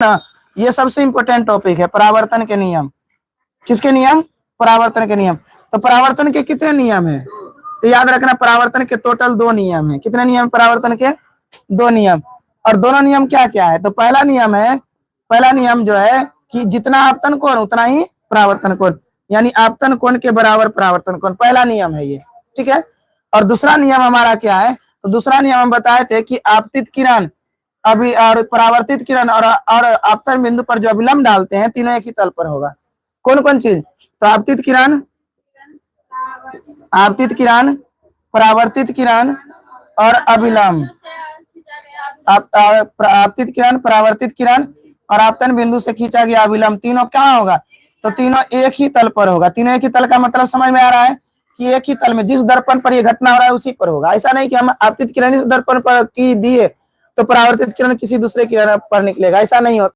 ना, ये सबसे इंपॉर्टेंट टॉपिक है, परावर्तन के नियम। किसके नियम? परावर्तन के नियम। तो परावर्तन के कितने नियम है? तो याद रखना, परावर्तन के टोटल 2 नियम है। कितने नियम परावर्तन के? 2 नियम। और दोनों नियम क्या क्या है? तो पहला नियम जो है कि जितना आपतन कोण उतना ही परावर्तन कोण, यानी आपतन कोण के बराबर परावर्तन कोण, पहला नियम है ये, ठीक है। और दूसरा नियम हमारा क्या है? तो दूसरा नियम हम बताए थे कि आपतित किरण अभी और परावर्तित किरण और आपतन बिंदु पर जो अभिलंब डालते हैं, तीनों एक ही तल पर होगा। कौन कौन चीज? तो आपतित किरण, परावर्तित किरण और अभिलंब। आपतित किरण, परावर्तित किरण और आपतन बिंदु से खींचा गया अभिलंब, तीनों कहाँ होगा? तो तीनों एक ही तल पर होगा। तीनों एक ही तल का मतलब समझ में आ रहा है कि एक ही तल में जिस दर्पण पर ये घटना हो रहा है उसी पर होगा। ऐसा नहीं कि हम आपतित किरण इस दर्पण पर की दिए तो परावर्तित किरण किसी दूसरे किरण पर निकलेगा, ऐसा नहीं होता।